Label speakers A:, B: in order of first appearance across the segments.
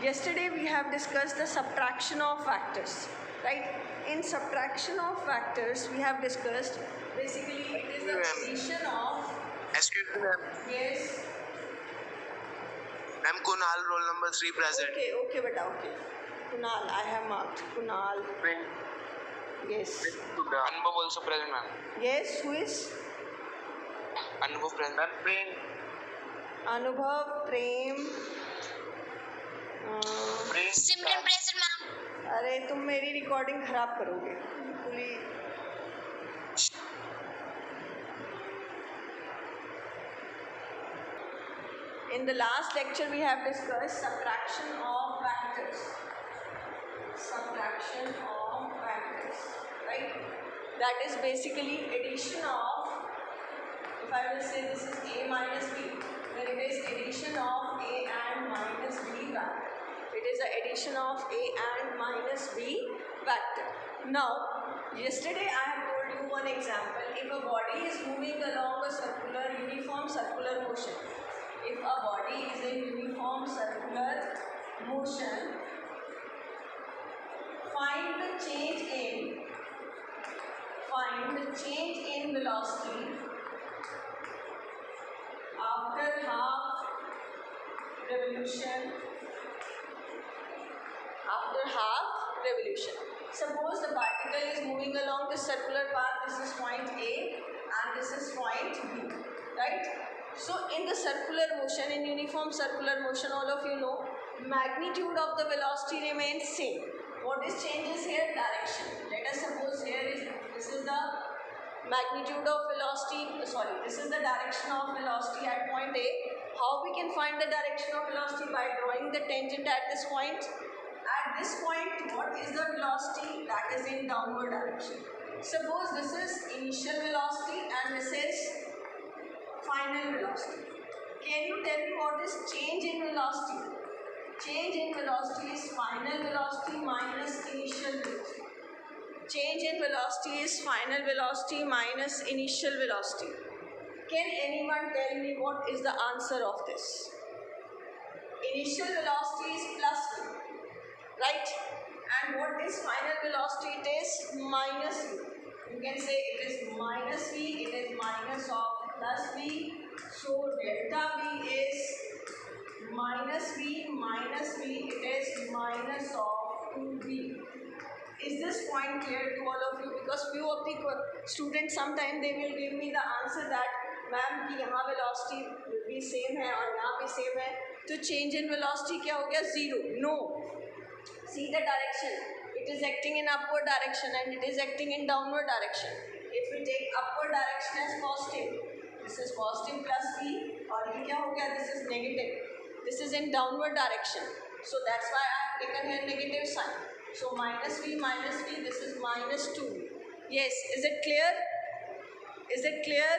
A: Yesterday we have discussed the subtraction of factors, right? In subtraction of factors we have discussed basically it is the addition of.
B: Excuse me, ma'am.
A: Yes.
B: I'm Kunal, roll number 3 present.
A: Okay, beta, okay. Kunal, I have marked. Kunal.
B: Print.
A: Yes.
B: Anubhav also present, ma'am.
A: Yes, who is?
B: Anubhav present. And Prem.
A: Anubhav, Prem.
C: Simran present ma'am.
A: अरे तुम मेरी recording खराब करोगे बिल्कुल। In the last lecture we have discussed subtraction of factors. Subtraction of factors, right? That is basically addition of, if I will say this is a minus b, then it is addition of a and minus b factor. It is the addition of a and minus b factor. Now, yesterday I have told you one example. If a body is moving along a uniform circular motion, if a body is in uniform circular motion, find the change in velocity after half revolution. Suppose the particle is moving along the circular path. This is point A and this is point B, right? So in the circular motion, in uniform circular motion, all of you know, magnitude of the velocity remains same. What is changes here? Direction. Let us suppose this is the magnitude of velocity, this is the direction of velocity at point A. How we can find the direction of velocity? By drawing the tangent at this point. At this point, what is the velocity? That is in downward direction. Suppose this is initial velocity and this is final velocity. Can you tell me what is change in velocity? Change in velocity is final velocity minus initial velocity. Change in velocity is final velocity minus initial velocity. Can anyone tell me what is the answer of this? Initial velocity is plus v, right? And what is final velocity? It is minus v. You can say it is minus v, it is minus of plus v. So delta v is minus v, it is minus of 2v. Is this point clear to all of you? Because few of the students sometimes they will give me the answer that ma'am कि यहाँ velocity भी same है और यहाँ भी same है, तो change in velocity क्या हो गया? Zero. No. See the direction. It is acting in upward direction and it is acting in downward direction. If we take upward direction as positive, this is positive plus v, और ये क्या हो गया? This is negative. This is in downward direction. So that's why I have taken here negative sign. So minus v, this is minus 2. Yes, is it clear? Is it clear?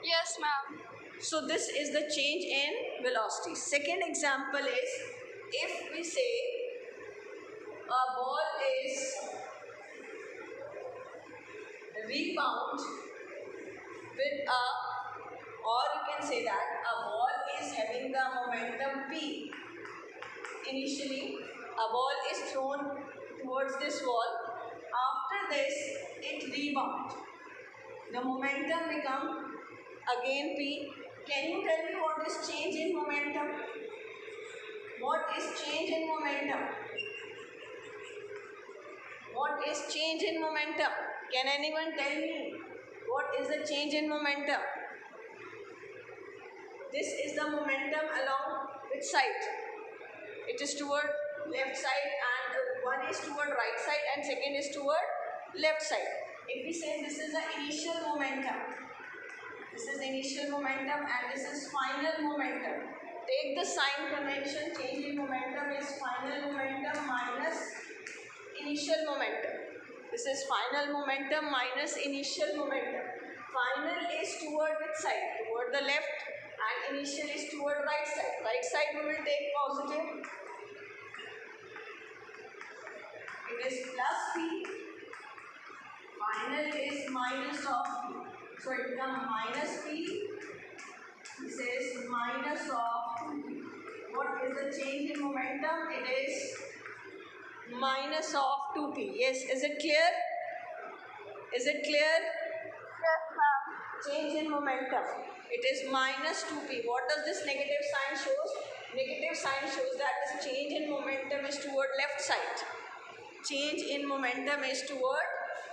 C: Yes, ma'am.
A: So this is the change in velocity. Second example is, if we say a ball is rebound with or you can say that a ball is having the momentum p. Initially, a ball is thrown towards this wall. After this, it rebounds. The momentum becomes again p. Can you tell me what is change in momentum? What is change in momentum? What is change in momentum? Can anyone tell me what is the change in momentum? This is the momentum along which side? It is toward left side and one is toward right side and second is toward left side. If we say this is the initial momentum, this is initial momentum and this is final momentum. Take the sign convention. Change in momentum is final momentum minus initial momentum. This is final momentum minus initial momentum. Final is toward which side? Toward the left and initial is toward right side. Right side we will take positive. It is plus p. Final is minus of p. So it becomes minus p. This is minus of 2p. What is the change in momentum? It is minus of 2p. Yes, is it clear? Is it clear?
C: Yes, ma'am.
A: Change in momentum. It is minus 2p. What does this negative sign shows? Negative sign shows that this change in momentum is toward left side. Change in momentum is toward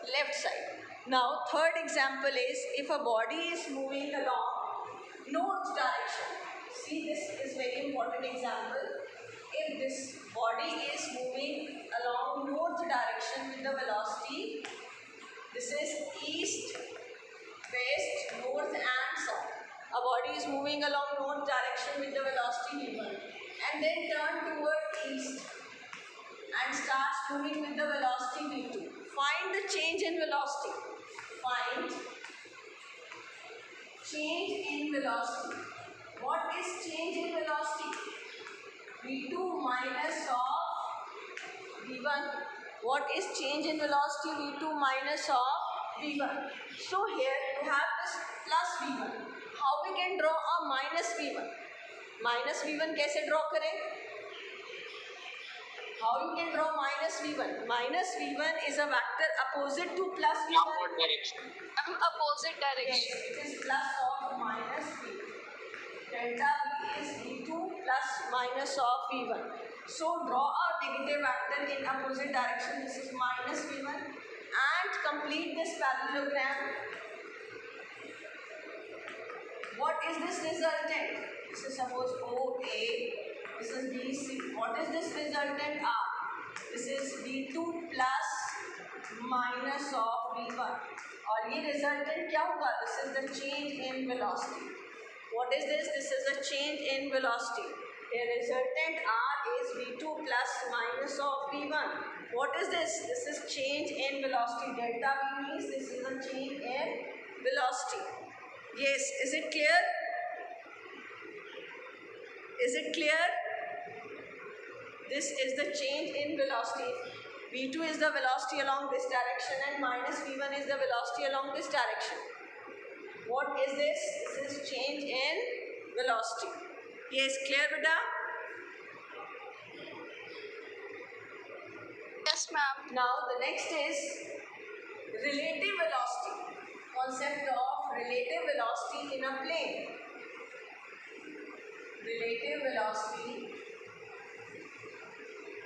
A: left side. Now, third example is if a body is moving along north direction. See, this is very important example. If this body is moving along north direction with the velocity, this is east, west, north and south. A body is moving along north direction with the velocity v1 and then turn toward east and starts moving with the velocity v2. Find the change in velocity. Find change in velocity. What is change in velocity? v2 minus of v1. What is change in velocity? v2 minus of v1. So here you have this plus v1. How we can draw a minus v1? Minus v1 कैसे draw करें? How you can draw minus v1? Minus v1 is a vector opposite to plus v1.
B: Downward direction.
C: Opposite
A: Yes,
C: direction.
A: it is plus of minus v. Delta v is v2 plus minus of v1. So draw a negative vector in opposite direction. This is minus v1 and complete this parallelogram. What is this resultant? This is suppose OA. This is BC. What is this resultant R? This is V2 plus minus of V1. और ये resultant क्या होगा? This is the change in velocity. What is this? This is a change in velocity. The resultant R is V2 plus minus of V1. What is this? This is change in velocity. Delta V means this is a change in velocity. Yes, is it clear? Is it clear? This is the change in velocity. V2 is the velocity along this direction and minus V1 is the velocity along this direction. What is this? This is change in velocity. Yes, clear, beta?
C: Yes, ma'am.
A: Now the next is relative velocity. Concept of relative velocity in a plane. Relative velocity.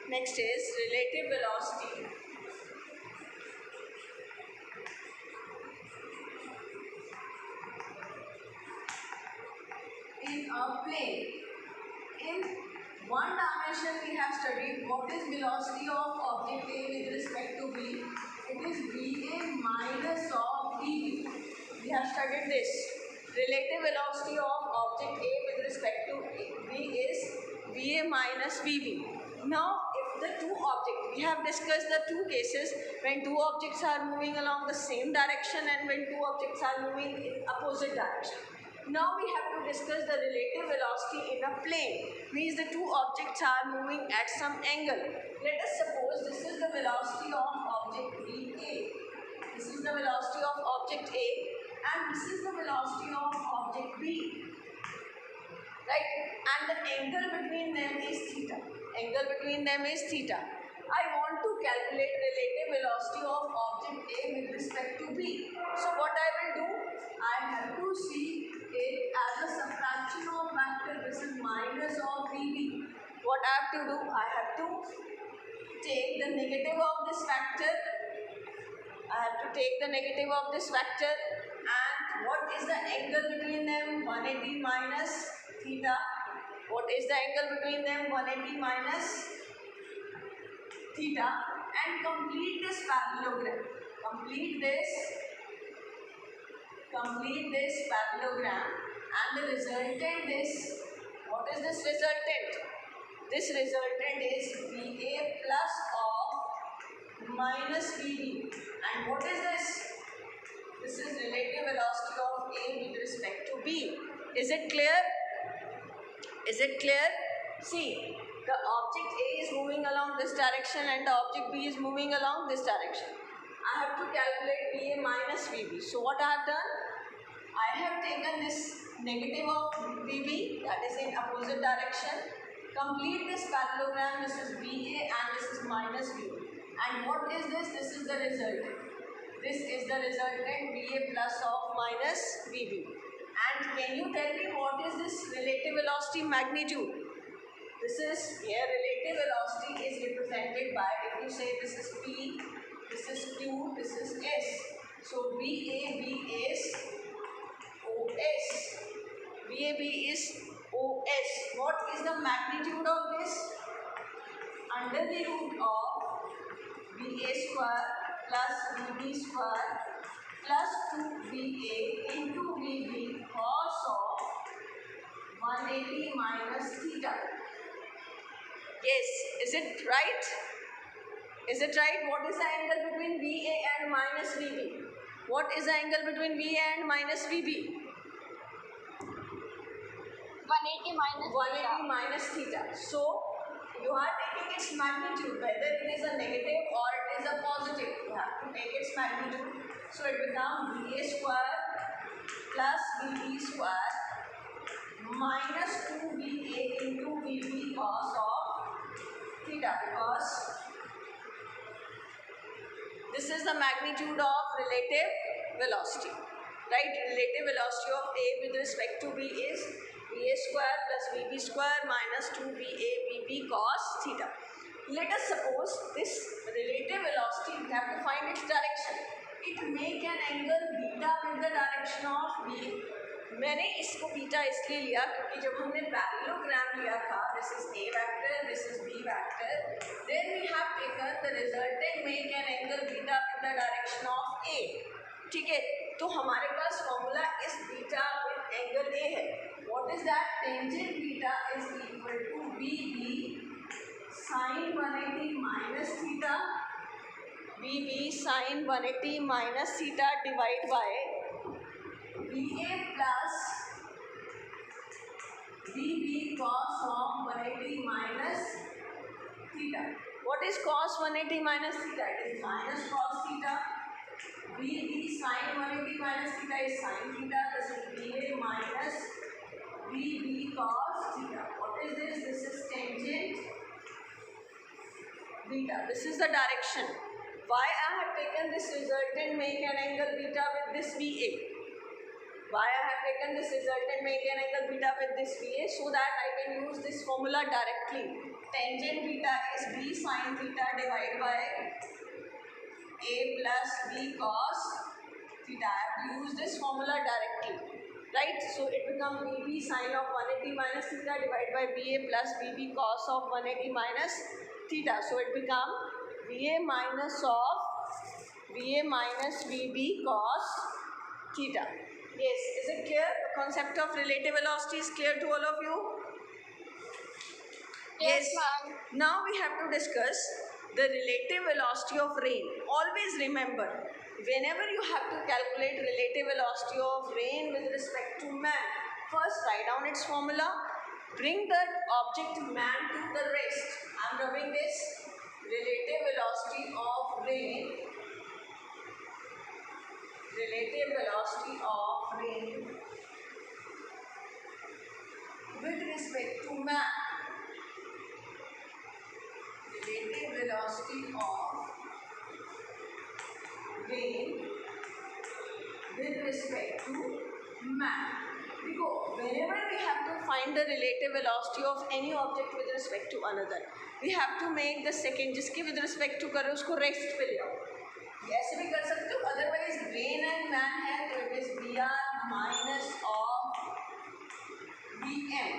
A: Next is relative velocity in a plane. In one dimension we have studied what is velocity of object A with respect to B. It is VA minus of VB. We have studied this. Relative velocity of object A with respect to B is VA minus VB. Now, if the two objects, we have discussed the two cases when two objects are moving along the same direction and when two objects are moving in opposite direction. Now we have to discuss the relative velocity in a plane. Means the two objects are moving at some angle. Let us suppose this is the velocity of object A. This is the velocity of object A and this is the velocity of object B. Right? And the angle between them is theta. Angle between them is theta. I want to calculate relative velocity of object A with respect to B. So what I will do? I have to see it as a subtraction of vector. This is minus of VB. What I have to do? I have to take the negative of this vector. I have to take the negative of this vector. And what is the angle between them? 180 minus theta. What is the angle between them? 180 minus theta. And complete this parallelogram. Complete this parallelogram. And the resultant is, what is this resultant? This resultant is VA plus of minus VB. And what is this? This is relative velocity of A with respect to B. Is it clear? Is it clear? See, the object A is moving along this direction and the object B is moving along this direction. I have to calculate VA minus VB. So what I have done? I have taken this negative of VB, that is in opposite direction, Complete this parallelogram. This is VA and this is minus VB. And what is this? This is the resultant. This is the resultant VA plus of minus VB. And can you tell me what is this relative velocity magnitude? This is here relative velocity is represented by, if you say this is P, this is Q, this is S. So VAB is OS. VAB is OS. What is the magnitude of this? Under the root of VA square plus VB square plus 2VA into VB cos of 180 minus theta. Yes, is it right? Is it right? What is the angle between VA and minus VB? What is the angle between VA and minus VB?
C: 180 minus
A: 180 minus theta. So you are taking its magnitude, whether it is a negative or it is a positive. You have to take its magnitude. So it becomes VA square plus VB square minus 2VA into VB cos of theta, because this is the magnitude of relative velocity, right? Relative velocity of A with respect to B is VA square plus VB square minus 2VA VB cos theta. Let us suppose this relative velocity, we have to find its direction. It make an angle beta with the direction of B. मैंने इसको beta इसलिए लिया क्योंकि जब हमने parallelogram लिया था, this is A vector, this is B vector, then we have taken the resultant make an angle beta with the direction of A. ठीक है, तो हमारे पास फॉर्मूला इस बीटा with angle A है. What is that? Tangent beta is equal to VB sin 180 minus theta. VB sin 180 minus theta divided by VA plus VB cos of 180 minus theta. What is cos 180 minus theta? It is minus cos theta. VB sin 180 minus theta is sin theta. This is VA minus VB cos theta. What is this? This is tangent beta. This is the direction. Why I have taken this resultant make an angle beta with this VA? Why I have taken this resultant make an angle beta with this VA? So that I can use this formula directly. Tangent beta is B sin theta divided by A plus B cos theta. I have to use this formula directly, right? So it becomes VB sin of 180 minus theta divided by VA plus VB cos of 180 minus theta. So it becomes VA minus VB cos theta. Yes, is it clear? The concept of relative velocity is clear to all of you?
C: Yes, ma'am.
A: Now we have to discuss the relative velocity of rain. Always remember, whenever you have to calculate relative velocity of rain with respect to man, first write down its formula, bring the object man to the rest. I am rubbing this relative velocity of rain. Relative velocity of rain with respect to man. Relative velocity of rain with respect to man. Because whenever we have to find the relative velocity of any object with respect to another, we have to make the second जिसके with respect to करो उसको rest पे ले आओ. ऐसे भी कर सकते हो. Otherwise rain and man है तो it is Vr minus of Vm.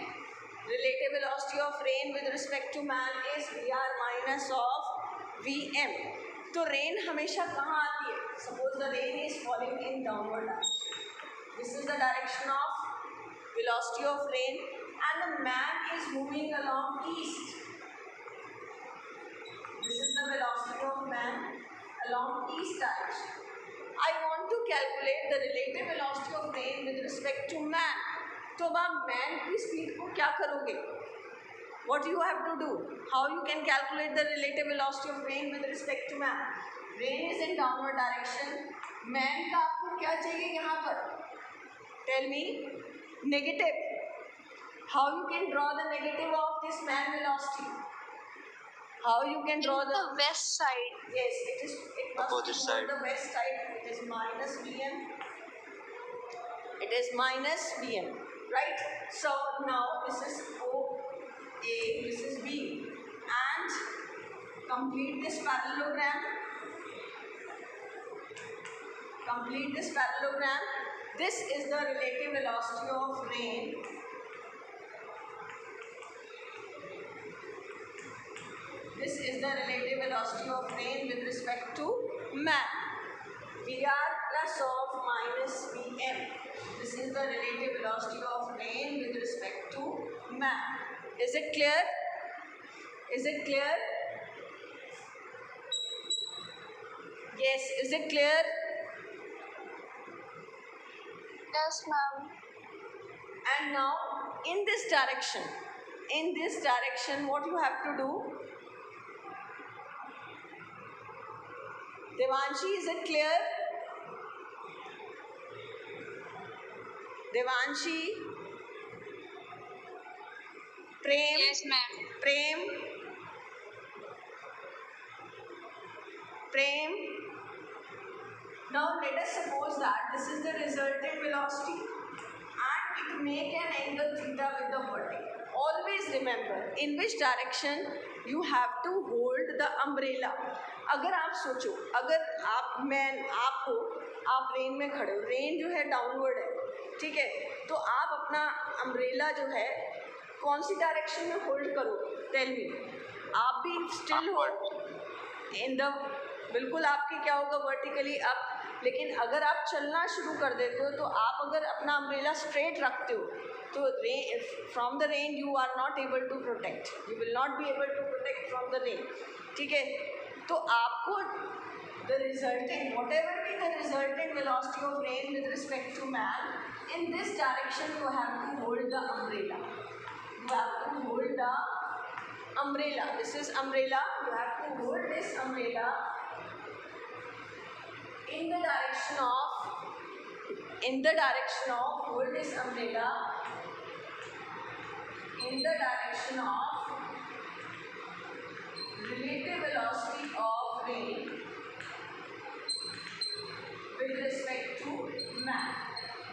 A: Relative velocity of rain with respect to man is Vr minus of Vm. तो rain हमेशा कहाँ आती है? Suppose the rain is falling in downward direction. This is the direction of velocity of rain and the man is moving along east. This is the velocity of man along east direction. I want to calculate the relative velocity of rain with respect to man. तो अब आप man की speed को क्या करोगे? What you have to do? How you can calculate the relative velocity of rain with respect to man? Rain is in downward direction. Man का आपको क्या चाहिए यहाँ पर? Tell me. Negative. How you can draw the negative of this man velocity? How you can draw
C: In the west side.
A: Yes, it is. It must
B: Opposite
A: be
B: side.
A: on the west side. It is minus Vm. It is minus Vm, right? So now this is O A. This is B, and complete this parallelogram. Complete this parallelogram. This is the relative velocity of rain. This is the relative velocity of rain with respect to man. Vr plus of minus Vm. This is the relative velocity of rain with respect to man. Is it clear? Is it clear? Yes, is it clear?
C: Yes, ma'am.
A: And now in this direction, what you have to do? Devanshi, is it clear? Devanshi? Prem?
C: Yes, ma'am.
A: Prem? Prem? Now let us suppose that this is the resultant velocity and it make an angle theta with the vertex. Always remember in which direction you have to hold the umbrella. अगर आप सोचो, अगर आप हो, आप rain में खड़े हो, रेन जो है डाउनवर्ड है, ठीक है, तो आप अपना अम्ब्रेला जो है कौन सी डायरेक्शन में होल्ड करो? Tell me. आप भी स्टिल हो इन द, बिल्कुल आपके क्या होगा, वर्टिकली अप. लेकिन अगर आप चलना शुरू कर देते हो तो आप अगर अपना अम्ब्रेला स्ट्रेट रखते हो तो from the rain you are not able to protect. You will not be able to protect from the rain. ठीक है, तो आपको the resultant, whatever be the resultant velocity of rain with respect to man, in this direction you have to hold the umbrella. You have to hold the umbrella. This is umbrella. You have to hold this umbrella in the direction of hold this umbrella in the direction of relative velocity of rain with respect to man.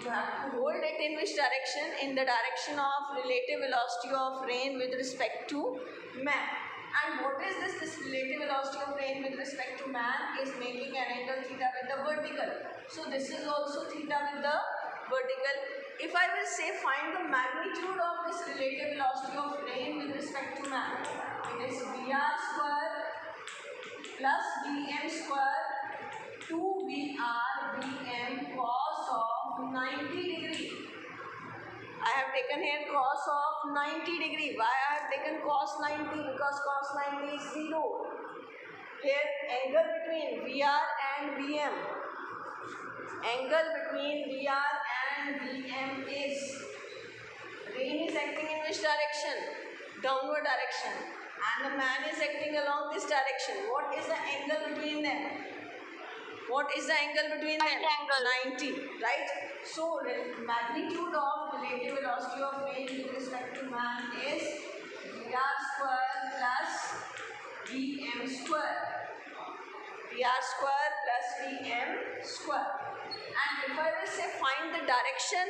A: You have to hold it in which direction? In the direction of relative velocity of rain with respect to man. And what is this? This relative velocity of rain with respect to man is making an angle theta with the vertical. So this is also theta with the vertical. If I will say find the magnitude of this relative velocity of rain with respect to man, it is Vr square plus Vm square 2Vr Vm cos of 90 degree. I have taken here cos of 90 degree. Why I have taken cos 90? Because cos 90 is 0. Here angle between Vr and Vm. Angle between Vr and Vm is, rain is acting in which direction? Downward direction. And the man is acting along this direction. What is the angle between them? What is the angle between them?
C: Angle.
A: 90, right? So magnitude of relative velocity of rain with respect to man is Vr square plus Vm square. Vr square plus Vm square. And if I will say find the direction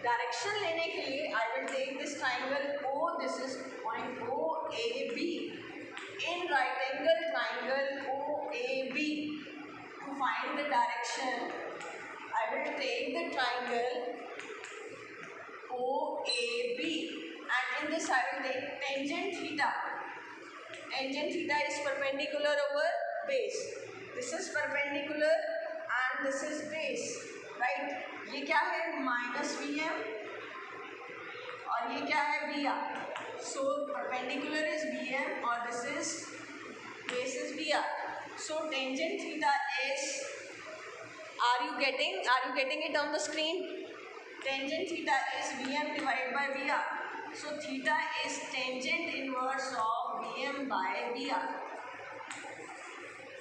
A: लेने के लिए I will take this triangle O. This is point OAB. In right angle triangle OAB. To find the direction, I will take the triangle OAB, and in this I will take tangent theta. Tangent theta is perpendicular over base. This is perpendicular and this is base, right? ये क्या है? Minus Vm और ये क्या है? Vr. So perpendicular is Vm और this is base is Vr. So tangent theta is, are you getting it on the screen? Tangent theta is Vm divided by Vr. So theta is tangent inverse of Vm by Vr.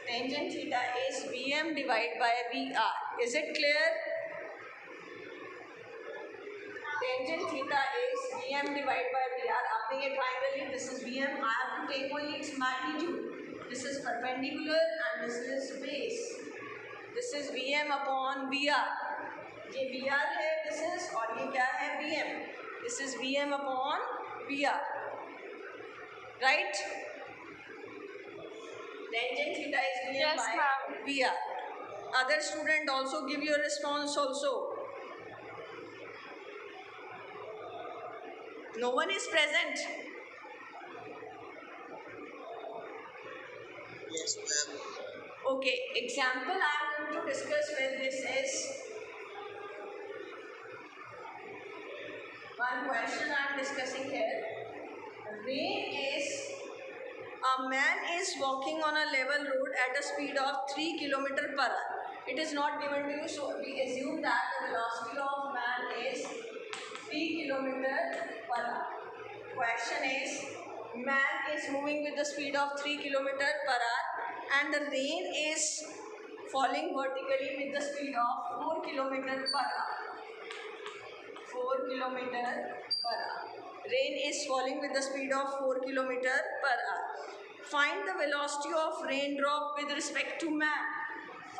A: Tangent theta is Vm divided by Vr. Is it clear? Tangent theta is Vm Vm divided by VR. आपने ये triangle लिया, this is Vm. I have to take only its magnitude. This is perpendicular and this is base. This is Vm upon VR. ये VR है, this is, और ये क्या है, Vm. This is Vm upon VR. Right? Tangent theta is Vm
C: Yes,
A: by
C: ma'am.
A: VR. Other student also give your response also. No one is present.
B: Yes, ma'am.
A: Okay, example I am going to discuss with this is one question I am discussing here. Rain is a man is walking on a level road at a speed of 3 km per hour. It is not given to you, so we assume that the velocity of man is 3 km per hour. Question is, man is moving with the speed of 3 km per hour and the rain is falling vertically with the speed of 4 km per hour. 4 km per hour. Rain is falling with the speed of 4 km per hour. Find the velocity of raindrop with respect to man.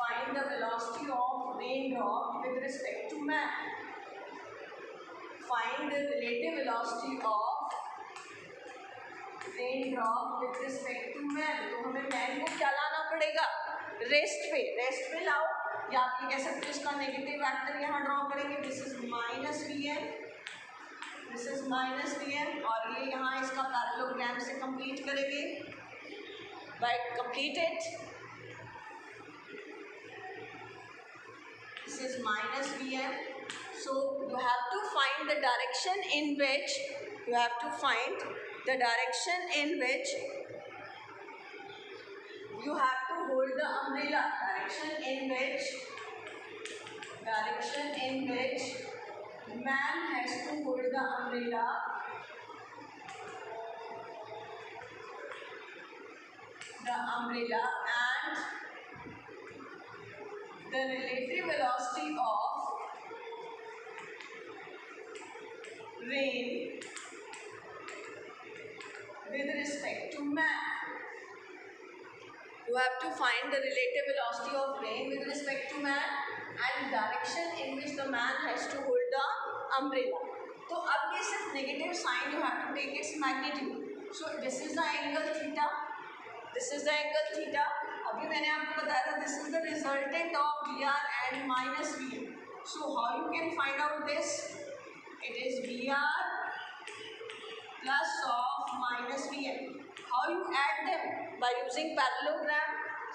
A: Find the velocity of raindrop with respect to man. Find the relative velocity of raindrop with respect to man. तो हमें man को क्या लाना पड़ेगा? Rest पे लाओ, या आप ये कह सकते हो इसका नेगेटिव वेक्टर यहाँ ड्रॉ करेंगे. This is minus Vm, this is minus Vm, और ये यहाँ इसका पैरेललोग्राम से कंप्लीट करेंगे. By complete it, this is minus Vm. So you have to find the direction in which you have to hold the umbrella. Direction in which man has to hold the umbrella. And the relative velocity of rain with respect to man. You have to find the relative velocity of rain with respect to man and direction in which the man has to hold the umbrella. तो अब ये सिर्फ negative sign, you have to take its magnitude. So this is the angle theta. This is the angle theta. अभी मैंने आपको बताया था this is the resultant of VR and minus Vm. So how you can find out this? It is VR plus of minus Vm. How you add them? By using parallelogram.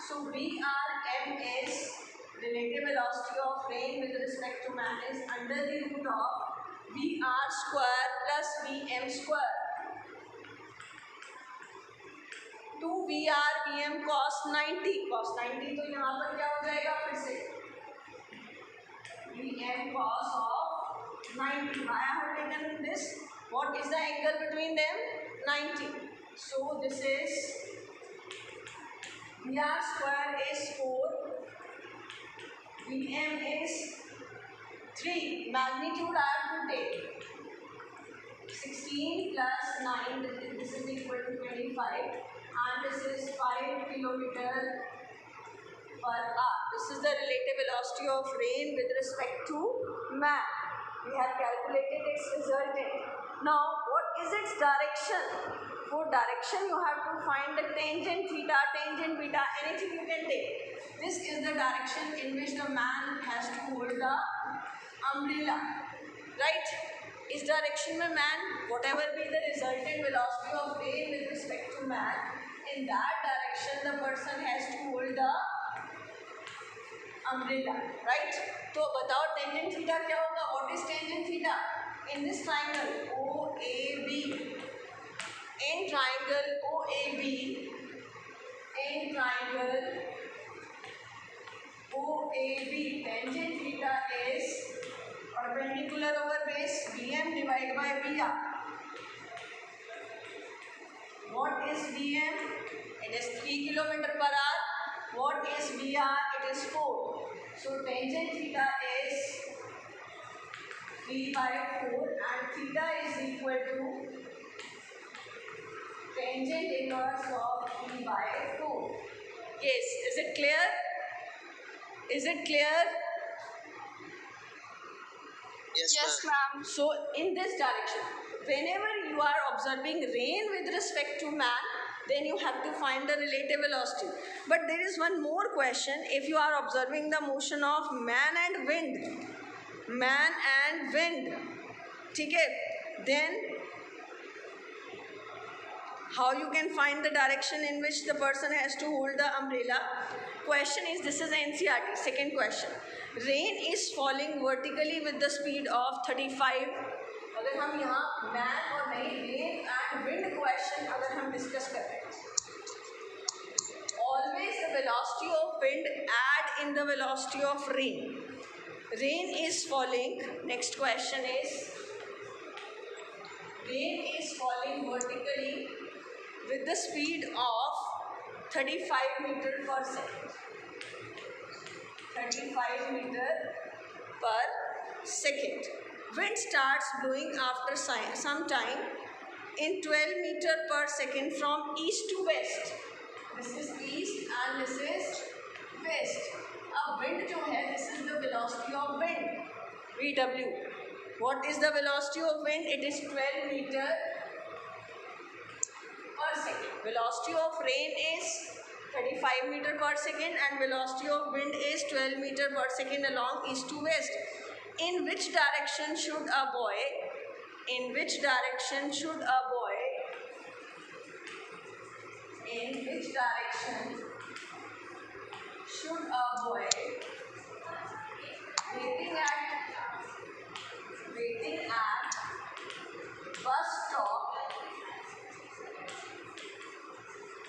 A: So VRM is relative velocity of rain with respect to man is under the root of VR square plus Vm square. 2 VR Vm cos 90. Cos 90 तो यहाँ पर क्या हो जाएगा फिर से Vm cos of 90. I have taken this. What is the angle between them? 90. So this is VR square is 4, Vm is 3. Magnitude I have to take 16 plus 9. This is equal to 25, and this is 5 km per hour. This is the relative velocity of rain with respect to man. We have calculated its resultant. Now, what is its direction? For direction, you have to find the tangent theta, tangent beta, anything you can take. This is the direction in which the man has to hold the umbrella, right? इस direction में man, whatever be the resultant velocity of rain with respect to man, in that direction the person has to hold the umbrella, right? तो बताओ tangent theta क्या होगा? What is tangent theta? In this triangle OAB, in triangle OAB, tangent theta is perpendicular over base Vm divided by VR. What is Vm? It is 3 km per hour. What is VR? It is 4. So tangent theta is 3 by 4 and theta is equal to tangent inverse of 3 by 4. Yes, is it clear? Is it clear?
C: Yes, ma'am.
A: So in this direction, whenever you are observing rain with respect to man, then you have to find the relative velocity. But there is one more question. If you are observing the motion of man and wind, okay, then how you can find the direction in which the person has to hold the umbrella? Question is, this is NCERT. Second question. Rain is falling vertically with the speed of 35. अगर हम यहाँ man और नहीं rain and wind question अगर हम discuss कर रहे हैं, always the velocity of wind add in the velocity of rain. Rain is falling. Next question is, rain is falling vertically with the speed of 35 meter per second. 35 meter per second. Wind starts blowing after some time in 12 meter per second from east to west. This is east and this is west. अब wind जो है, this is the velocity of wind, VW. What is the velocity of wind? It is 12 meter per second. Velocity of rain is 35 meter per second and velocity of wind is 12 meter per second along east to west. In which direction should a boy, in which direction should a boy, in which direction should a boy waiting at bus stop,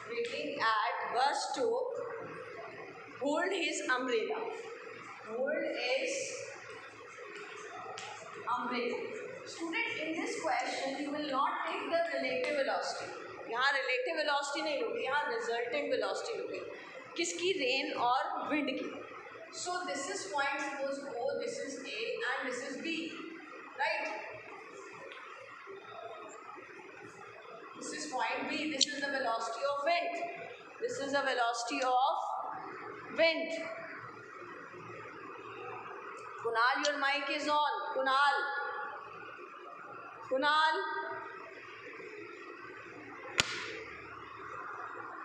A: waiting at bus stop, hold his umbrella? Hold his umbrella. Student, in this question you will not take the relative velocity. यहाँ relative velocity नहीं लोगे, यहाँ resultant velocity लोगे. किसकी? rain और wind की. So this is point, suppose O, this is A and this is B, right? This is point B. This is the velocity of wind. This is the velocity of wind. Kunal, your mic is on. Kunal.